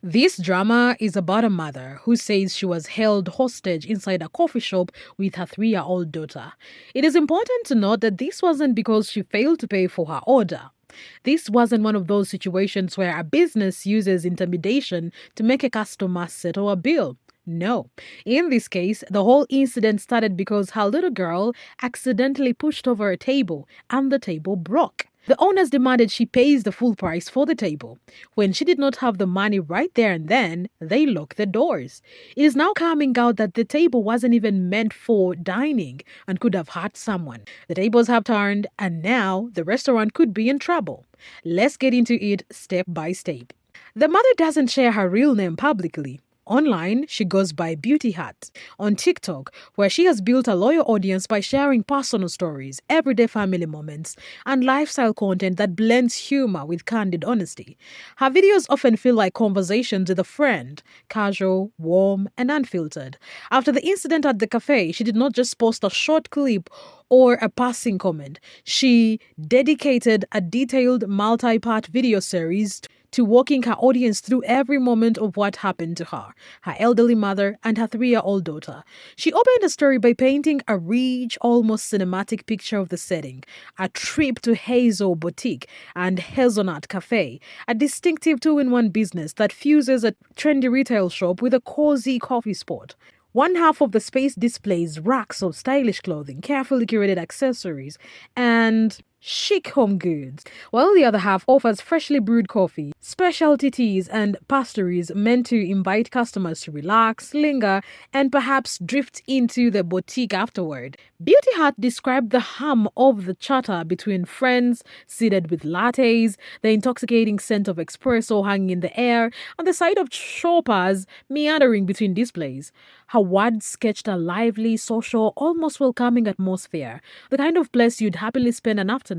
This drama is about a mother who says she was held hostage inside a coffee shop with her 3-year-old daughter. It is important to note that this wasn't because she failed to pay for her order. This wasn't one of those situations where a business uses intimidation to make a customer settle a bill. No. In this case, the whole incident started because her little girl accidentally pushed over a table and the table broke. The owners demanded she pays the full price for the table. When she did not have the money right there and then, they locked the doors. It is now coming out that the table wasn't even meant for dining and could have hurt someone. The tables have turned and now the restaurant could be in trouble. Let's get into it step by step. The mother doesn't share her real name publicly. Online, she goes by Beauty Hat. On TikTok, where she has built a loyal audience by sharing personal stories, everyday family moments, and lifestyle content that blends humor with candid honesty. Her videos often feel like conversations with a friend, casual, warm, and unfiltered. After the incident at the cafe, she did not just post a short clip or a passing comment. She dedicated a detailed multi-part video series to walking her audience through every moment of what happened to her elderly mother, and her 3-year-old daughter. She opened the story by painting a rich, almost cinematic picture of the setting, a trip to Hazel Boutique and Hazelnut Café, a distinctive two-in-one business that fuses a trendy retail shop with a cozy coffee spot. One half of the space displays racks of stylish clothing, carefully curated accessories, and chic home goods, while the other half offers freshly brewed coffee, specialty teas, and pastries meant to invite customers to relax, linger, and perhaps drift into the boutique afterward. Beauty Hat described the hum of the chatter between friends seated with lattes, the intoxicating scent of espresso hanging in the air, and the sight of shoppers meandering between displays. Her words sketched a lively, social, almost welcoming atmosphere, the kind of place you'd happily spend an afternoon.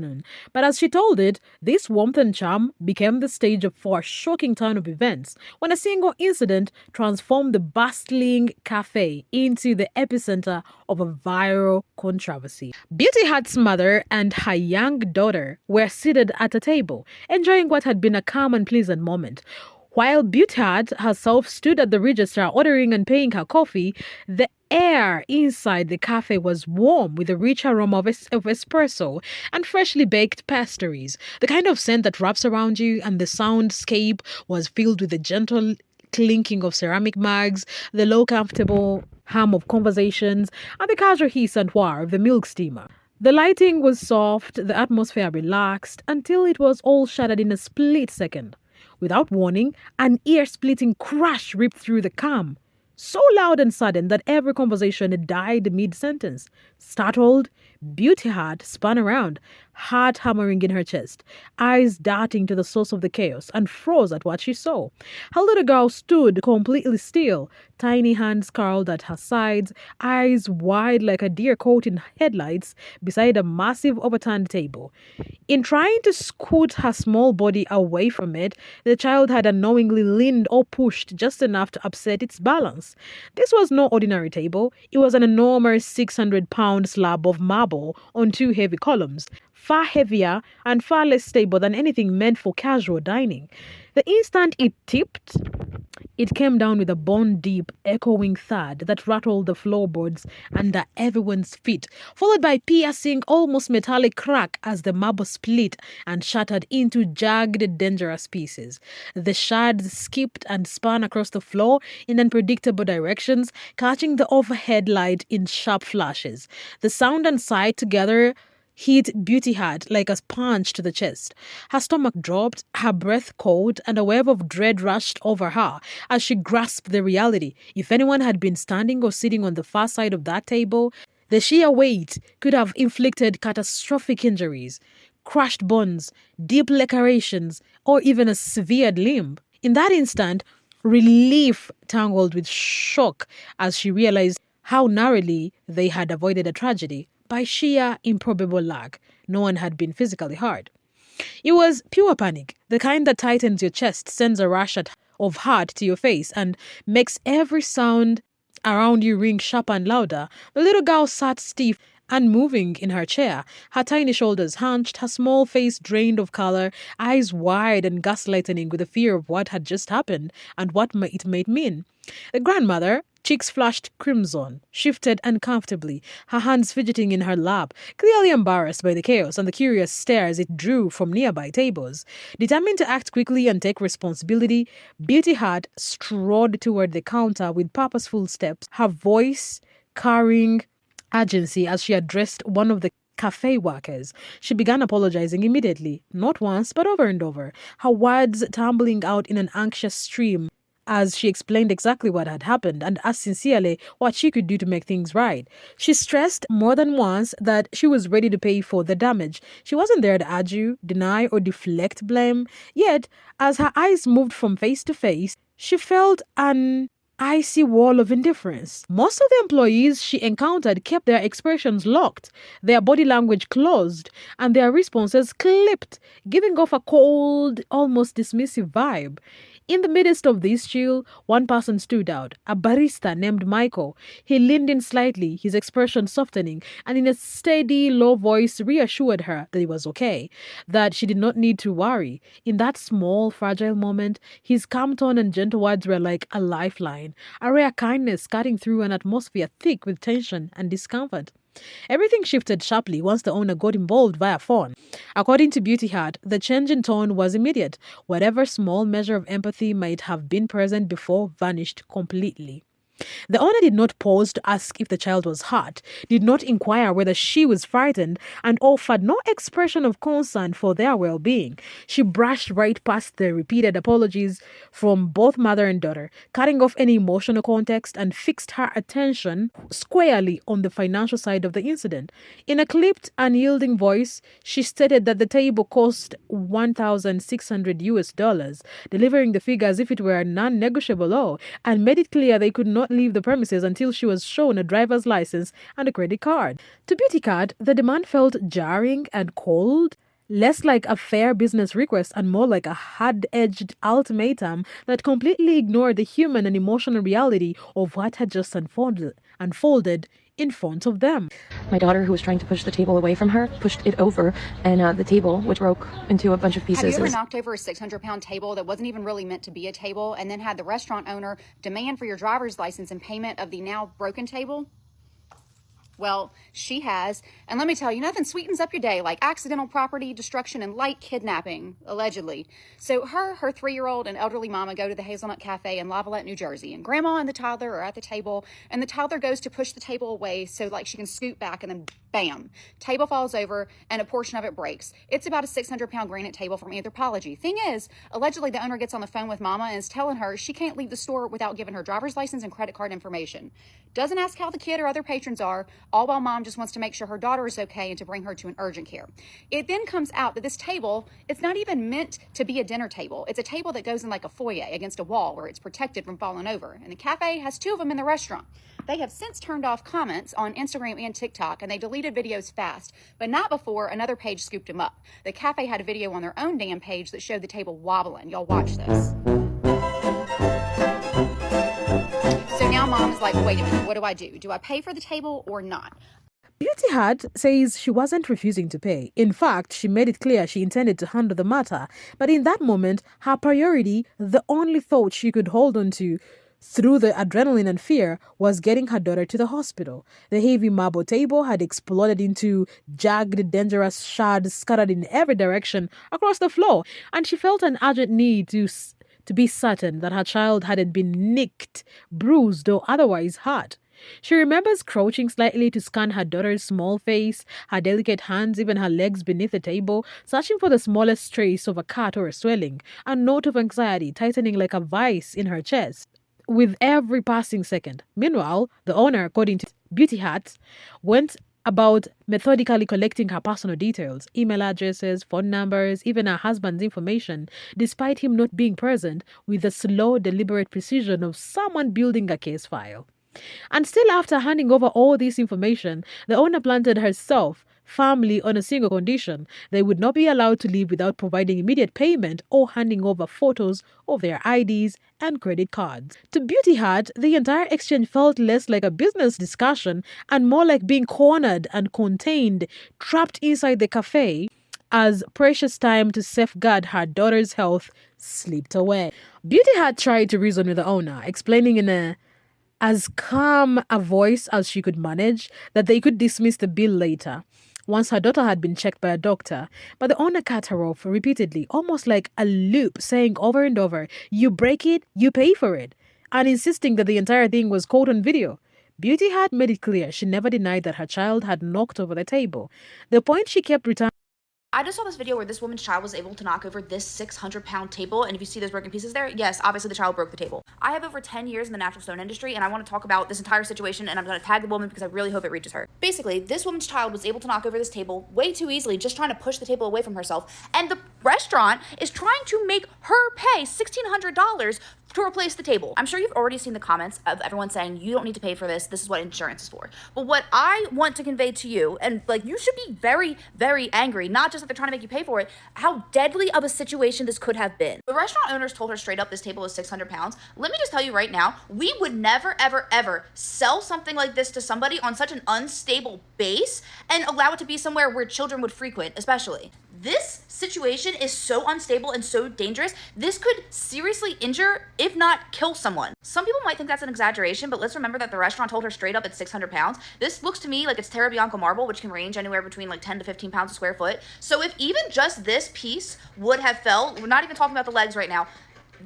But as she told it, this warmth and charm became the stage for a shocking turn of events when a single incident transformed the bustling cafe into the epicenter of a viral controversy. Beauty Hat's mother and her young daughter were seated at a table, enjoying what had been a calm and pleasant moment. While Beauty Hat herself stood at the register ordering and paying her coffee, the air inside the cafe was warm with a rich aroma of espresso and freshly baked pastries, the kind of scent that wraps around you, and the soundscape was filled with the gentle clinking of ceramic mugs, the low comfortable hum of conversations, and the casual hiss and whir of the milk steamer. The lighting was soft, the atmosphere relaxed, until it was all shattered in a split second. Without warning, an ear-splitting crash ripped through the calm, so loud and sudden that every conversation died mid-sentence. Startled, Beauty Hat spun around, heart hammering in her chest, eyes darting to the source of the chaos, and froze at what she saw. Her little girl stood completely still, tiny hands curled at her sides, eyes wide like a deer caught in headlights, beside a massive overturned table. In trying to scoot her small body away from it, the child had unknowingly leaned or pushed just enough to upset its balance. This was no ordinary table. It was an enormous 600-pound slab of marble on 2 heavy columns, far heavier and far less stable than anything meant for casual dining. The instant it tipped, it came down with a bone-deep, echoing thud that rattled the floorboards under everyone's feet, followed by a piercing, almost metallic crack as the marble split and shattered into jagged, dangerous pieces. The shards skipped and spun across the floor in unpredictable directions, catching the overhead light in sharp flashes. The sound and sight together hit Beauty Hat like a punch to the chest. Her stomach dropped, her breath caught, and a wave of dread rushed over her as she grasped the reality. If anyone had been standing or sitting on the far side of that table, the sheer weight could have inflicted catastrophic injuries, crushed bones, deep lacerations, or even a severed limb. In that instant, relief tangled with shock as she realized how narrowly they had avoided a tragedy. By sheer improbable luck, no one had been physically hurt. It was pure panic, the kind that tightens your chest, sends a rush of heart to your face, and makes every sound around you ring sharper and louder. The little girl sat stiff unmoving in her chair, her tiny shoulders hunched, her small face drained of color, eyes wide and gaslightening with the fear of what had just happened and what it might mean. The grandmother, cheeks flushed crimson, shifted uncomfortably, her hands fidgeting in her lap, clearly embarrassed by the chaos and the curious stares it drew from nearby tables. Determined to act quickly and take responsibility, Beauty Heart strode toward the counter with purposeful steps, her voice carrying urgency as she addressed one of the cafe workers. She began apologizing immediately, not once, but over and over, her words tumbling out in an anxious stream as she explained exactly what had happened and asked sincerely what she could do to make things right. She stressed more than once that she was ready to pay for the damage. She wasn't there to argue, deny, or deflect blame. Yet, as her eyes moved from face to face, she felt an icy wall of indifference. Most of the employees she encountered kept their expressions locked, their body language closed, and their responses clipped, giving off a cold, almost dismissive vibe. In the midst of this chill, one person stood out, a barista named Michael. He leaned in slightly, his expression softening, and in a steady, low voice reassured her that it was okay, that she did not need to worry. In that small, fragile moment, his calm tone and gentle words were like a lifeline, a rare kindness cutting through an atmosphere thick with tension and discomfort. Everything shifted sharply once the owner got involved via phone. According to Beauty Heart, the change in tone was immediate. Whatever small measure of empathy might have been present before vanished completely. The owner did not pause to ask if the child was hurt, did not inquire whether she was frightened, and offered no expression of concern for their well-being. She brushed right past the repeated apologies from both mother and daughter, cutting off any emotional context and fixed her attention squarely on the financial side of the incident. In a clipped, unyielding voice, she stated that the table cost $1,600 delivering the figure as if it were a non-negotiable law, and made it clear they could not leave the premises until she was shown a driver's license and a credit card. To Beauty Card, the demand felt jarring and cold, less like a fair business request and more like a hard-edged ultimatum that completely ignored the human and emotional reality of what had just unfolded in front of them. My daughter, who was trying to push the table away from her, pushed it over, and the table, which broke into a bunch of pieces. Have you ever knocked over a 600-pound table that wasn't even really meant to be a table and then had the restaurant owner demand for your driver's license and payment of the now broken table? Well, she has. And let me tell you, nothing sweetens up your day like accidental property destruction and light kidnapping, allegedly. So her 3-year-old, and elderly mama go to the Hazelnut Café in Lavallette, New Jersey. And grandma and the toddler are at the table. And the toddler goes to push the table away so like she can scoot back, and then bam, table falls over and a portion of it breaks. It's about a 600-pound granite table from Anthropology. Thing is, allegedly the owner gets on the phone with mama and is telling her she can't leave the store without giving her driver's license and credit card information. Doesn't ask how the kid or other patrons are, all while mom just wants to make sure her daughter is okay and to bring her to an urgent care. It then comes out that this table, it's not even meant to be a dinner table. It's a table that goes in like a foyer against a wall where it's protected from falling over. And the cafe has 2 of them in the restaurant. They have since turned off comments on Instagram and TikTok, and they deleted videos fast, but not before another page scooped them up. The cafe had a video on their own damn page that showed the table wobbling. Y'all watch this. So now mom is like, wait a minute, what do I do? Do I pay for the table or not? Beauty Heart says she wasn't refusing to pay. In fact, she made it clear she intended to handle the matter. But in that moment, her priority, the only thought she could hold on to through the adrenaline and fear, was getting her daughter to the hospital. The heavy marble table had exploded into jagged, dangerous shards scattered in every direction across the floor, and she felt an urgent need to be certain that her child hadn't been nicked, bruised, or otherwise hurt. She remembers crouching slightly to scan her daughter's small face, her delicate hands, even her legs beneath the table, searching for the smallest trace of a cut or a swelling, a note of anxiety tightening like a vice in her chest with every passing second. Meanwhile, the owner, according to Beauty Heart, went about methodically collecting her personal details, email addresses, phone numbers, even her husband's information, despite him not being present, with the slow, deliberate precision of someone building a case file. And still after handing over all this information, the owner planted herself family on a single condition: they would not be allowed to leave without providing immediate payment or handing over photos of their IDs and credit cards. To Beauty Hat, the entire exchange felt less like a business discussion and more like being cornered and contained, trapped inside the cafe as precious time to safeguard her daughter's health slipped away. Beauty had tried to reason with the owner, explaining in as calm a voice as she could manage that they could dismiss the bill later, once her daughter had been checked by a doctor. But the owner cut her off repeatedly, almost like a loop, saying over and over, "You break it, you pay for it," and insisting that the entire thing was caught on video. Beauty had made it clear she never denied that her child had knocked over the table. The point she kept returning. I just saw this video where this woman's child was able to knock over this 600-pound table, and if you see those broken pieces there, yes, obviously the child broke the table. I have over 10 years in the natural stone industry, and I want to talk about this entire situation, and I'm going to tag the woman because I really hope it reaches her. Basically, this woman's child was able to knock over this table way too easily, just trying to push the table away from herself, and the restaurant is trying to make her pay $1,600 to replace the table. I'm sure you've already seen the comments of everyone saying, you don't need to pay for this is what insurance is for. But what I want to convey to you, and like, you should be very, very angry, not just that they're trying to make you pay for it, how deadly of a situation this could have been. The restaurant owners told her straight up this table was 600 pounds. Let me just tell you right now, we would never, ever, ever sell something like this to somebody on such an unstable base and allow it to be somewhere where children would frequent, especially. This situation is so unstable and so dangerous, this could seriously injure, if not kill someone. Some people might think that's an exaggeration, but let's remember that the restaurant told her straight up it's 600 pounds. This looks to me like it's Terra Bianca marble, which can range anywhere between like 10 to 15 pounds a square foot. So if even just this piece would have fell, we're not even talking about the legs right now,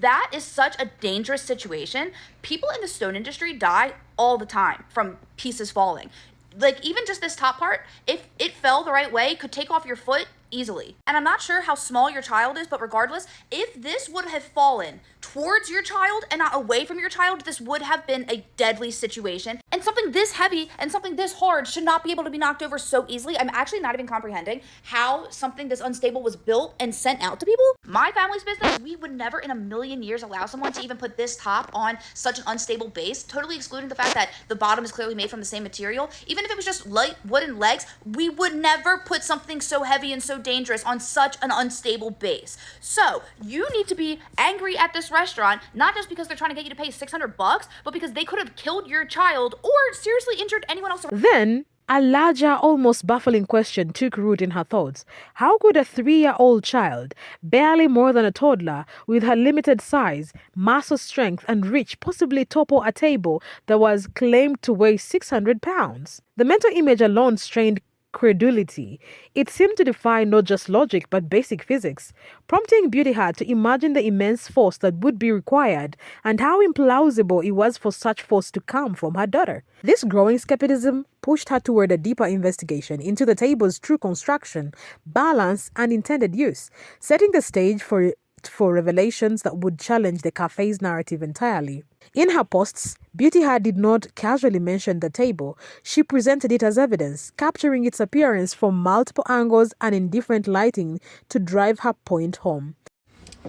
that is such a dangerous situation. People in the stone industry die all the time from pieces falling. Like, even just this top part, if it fell the right way, could take off your foot easily. And I'm not sure how small your child is, but regardless, if this would have fallen towards your child and not away from your child, this would have been a deadly situation. And something this heavy and something this hard should not be able to be knocked over so easily. I'm actually not even comprehending how something this unstable was built and sent out to people. My family's business, we would never in a million years allow someone to even put this top on such an unstable base, totally excluding the fact that the bottom is clearly made from the same material. Even if it was just light wooden legs, we would never put something so heavy and so dangerous on such an unstable base. So you need to be angry at this restaurant, not just because they're trying to get you to pay $600, but because they could have killed your child or seriously injured anyone else. Then a larger, almost baffling question took root in her thoughts. How could a 3-year-old child, barely more than a toddler, with her limited size, muscle strength, and reach possibly topple a table that was claimed to weigh 600 pounds? The mental image alone strained credulity. It seemed to defy not just logic but basic physics, prompting Beauty Hat to imagine the immense force that would be required and how implausible it was for such force to come from her daughter. This growing skepticism pushed her toward a deeper investigation into the table's true construction, balance, and intended use, setting the stage for revelations that would challenge the cafe's narrative entirely. In her posts, Beauty Hat did not casually mention the table. She presented it as evidence, capturing its appearance from multiple angles and in different lighting to drive her point home.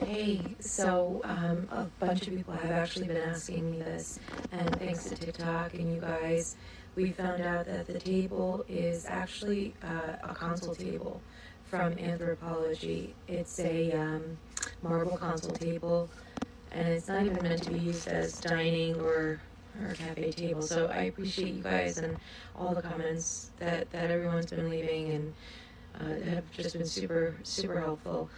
Hey, so a bunch of people have actually been asking me this, and thanks to TikTok and you guys, we found out that the table is actually a console table from Anthropology. It's a marble console table, and it's not even meant to be used as dining or cafe table. So I appreciate you guys and all the comments that everyone's been leaving, and have just been super, super helpful.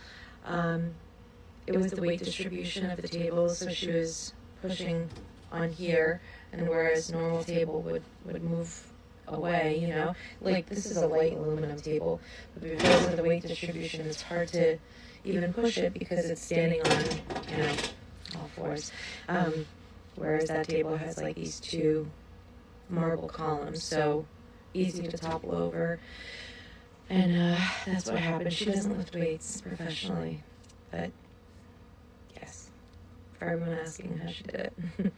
It was the weight distribution of the table, so she was pushing on here, and whereas normal table would move away, you know, like this is a light aluminum table, but because of the weight distribution, it's hard to even push it because it's standing on, you know, all fours. Whereas that table has like these two marble columns, so easy to topple over. And that's what happened. She doesn't lift weights professionally, but yes, for everyone asking how she did it.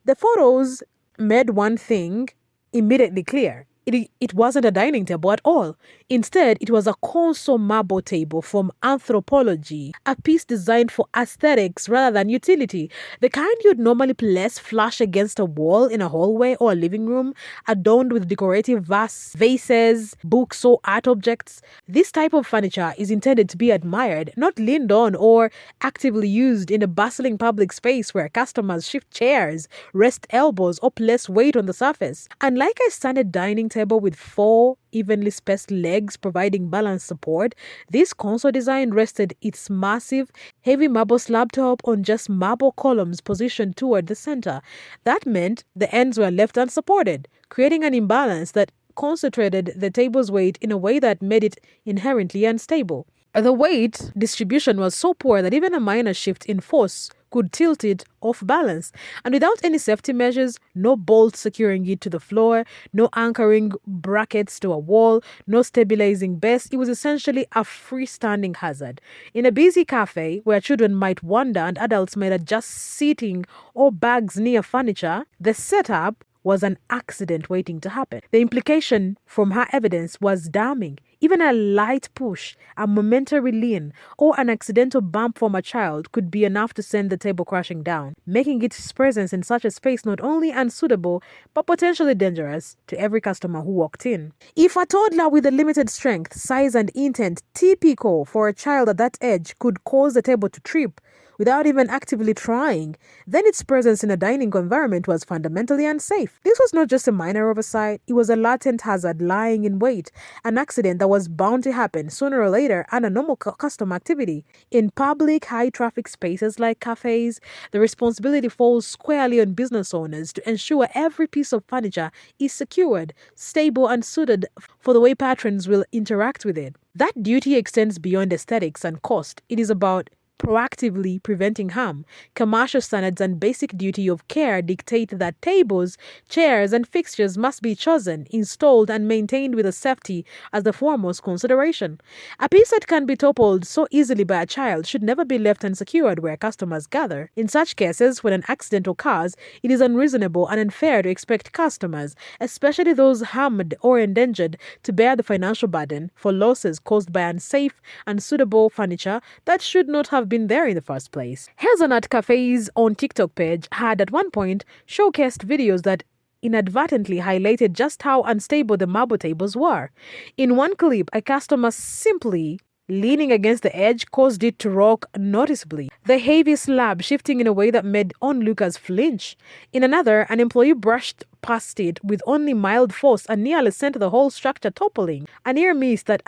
The photos made one thing immediately clear. It wasn't a dining table at all. Instead, it was a console marble table from Anthropology, a piece designed for aesthetics rather than utility. The kind you'd normally place flush against a wall in a hallway or a living room, adorned with decorative vases, books, or art objects. This type of furniture is intended to be admired, not leaned on or actively used in a bustling public space where customers shift chairs, rest elbows, or place weight on the surface. Unlike a standard dining table with 4 evenly spaced legs providing balance support, this console design rested its massive, heavy marble slab top on just marble columns positioned toward the center. That meant the ends were left unsupported, creating an imbalance that concentrated the table's weight in a way that made it inherently unstable. The weight distribution was so poor that even a minor shift in force could tilt it off balance. And without any safety measures, no bolts securing it to the floor, no anchoring brackets to a wall, no stabilizing base, it was essentially a freestanding hazard. In a busy cafe where children might wander and adults might adjust seating or bags near furniture, the setup was an accident waiting to happen. The implication from her evidence was damning. Even a light push, a momentary lean, or an accidental bump from a child could be enough to send the table crashing down, making its presence in such a space not only unsuitable, but potentially dangerous to every customer who walked in. If a toddler with a limited strength, size, and intent typical for a child at that age could cause the table to trip, without even actively trying, then its presence in a dining environment was fundamentally unsafe. This was not just a minor oversight, it was a latent hazard lying in wait, an accident that was bound to happen sooner or later and a normal custom activity. In public, high-traffic spaces like cafes, the responsibility falls squarely on business owners to ensure every piece of furniture is secured, stable, and suited for the way patrons will interact with it. That duty extends beyond aesthetics and cost. It is about proactively preventing harm. Commercial standards and basic duty of care dictate that tables, chairs, and fixtures must be chosen, installed, and maintained with safety as the foremost consideration. A piece that can be toppled so easily by a child should never be left unsecured where customers gather. In such cases, when an accident occurs, it is unreasonable and unfair to expect customers, especially those harmed or endangered, to bear the financial burden for losses caused by unsafe, unsuitable furniture that should not have been there in the first place. Hazelnut Café's own TikTok page had at one point showcased videos that inadvertently highlighted just how unstable the marble tables were. In one clip, a customer simply leaning against the edge caused it to rock noticeably, the heavy slab shifting in a way that made onlookers flinch. In another, an employee brushed past it with only mild force and nearly sent the whole structure toppling, a near miss that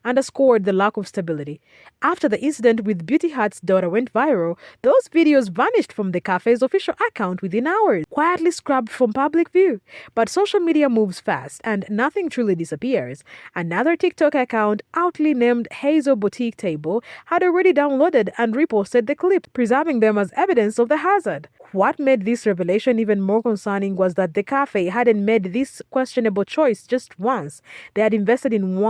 underscored the lack of stability. After the incident with Beauty Hut's daughter went viral, those videos vanished from the cafe's official account within hours, quietly scrubbed from public view. But social media moves fast and nothing truly disappears. Another TikTok account, outly named Hazel Boutique Table, had already downloaded and reposted the clip, preserving them as evidence of the hazard. What made this revelation even more concerning was that the cafe hadn't made this questionable choice just once. They had invested in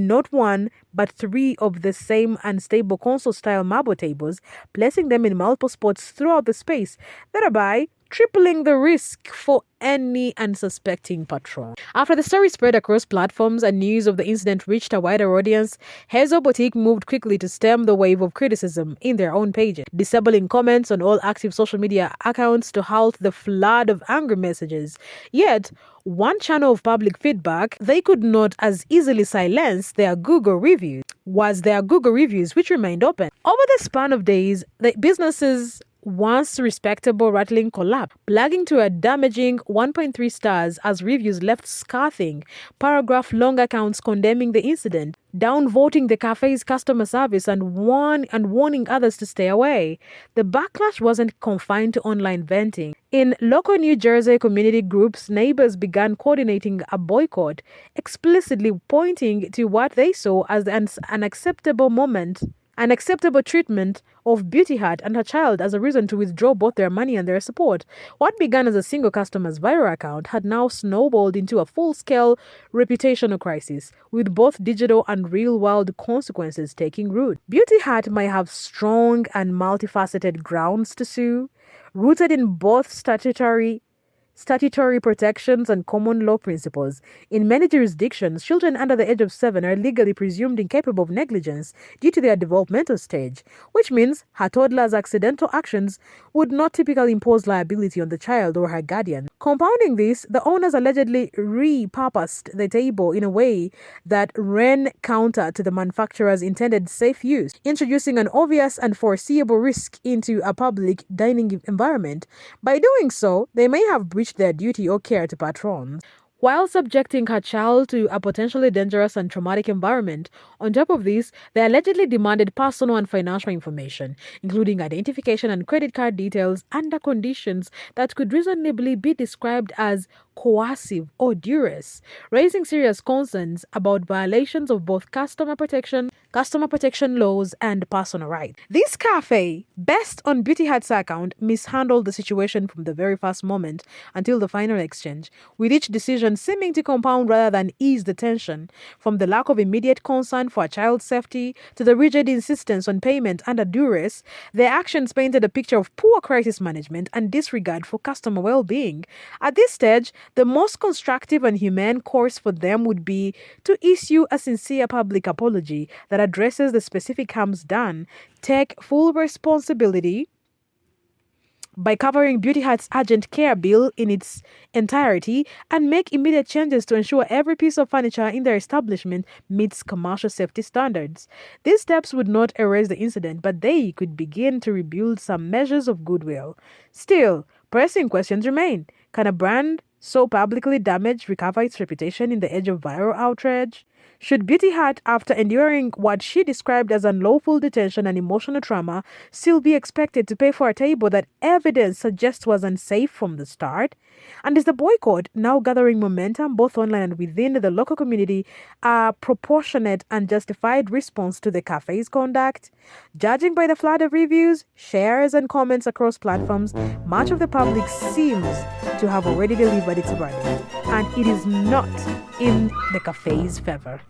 not one, but 3 of the same unstable console-style marble tables, placing them in multiple spots throughout the space, thereby tripling the risk for any unsuspecting patron. After the story spread across platforms and news of the incident reached a wider audience, Hazel Boutique moved quickly to stem the wave of criticism in their own pages, disabling comments on all active social media accounts to halt the flood of angry messages. Yet, one channel of public feedback they could not as easily silence their Google reviews, which remained open. Over the span of days, the businesses once respectable rattling collapsed, plugging to a damaging 1.3 stars as reviews left scathing, paragraph-long accounts condemning the incident, downvoting the cafe's customer service and warning others to stay away. The backlash wasn't confined to online venting. In local New Jersey community groups, neighbors began coordinating a boycott, explicitly pointing to what they saw as an unacceptable treatment of Beauty Hut and her child as a reason to withdraw both their money and their support. What began as a single customer's viral account had now snowballed into a full-scale reputational crisis, with both digital and real-world consequences taking root. Beauty Hut might have strong and multifaceted grounds to sue, rooted in both statutory statutory protections, and common law principles. In many jurisdictions, children under the age of 7 are legally presumed incapable of negligence due to their developmental stage, which means her toddler's accidental actions would not typically impose liability on the child or her guardian. Compounding this, the owners allegedly repurposed the table in a way that ran counter to the manufacturer's intended safe use, introducing an obvious and foreseeable risk into a public dining environment. By doing so, they may have breached their duty or care to patrons, while subjecting her child to a potentially dangerous and traumatic environment. On top of this, they allegedly demanded personal and financial information, including identification and credit card details, under conditions that could reasonably be described as coercive or duress, raising serious concerns about violations of both customer protection laws and personal rights. This cafe, based on Beauty Hat's account, mishandled the situation from the very first moment until the final exchange, with each decision seeming to compound rather than ease the tension. From the lack of immediate concern for a child's safety to the rigid insistence on payment under duress, their actions painted a picture of poor crisis management and disregard for customer well-being. At this stage, the most constructive and humane course for them would be to issue a sincere public apology that addresses the specific harms done, take full responsibility by covering Beauty Hat's urgent care bill in its entirety, and make immediate changes to ensure every piece of furniture in their establishment meets commercial safety standards. These steps would not erase the incident, but they could begin to rebuild some measures of goodwill. Still, pressing questions remain. Can a brand so publicly damaged recover its reputation in the age of viral outrage? Should Beauty Hat, after enduring what she described as unlawful detention and emotional trauma, still be expected to pay for a table that evidence suggests was unsafe from the start? And is the boycott, now gathering momentum both online and within the local community, a proportionate and justified response to the cafe's conduct? Judging by the flood of reviews, shares, and comments across platforms, much of the public seems to have already delivered its verdict, and it is not in the cafe's favor.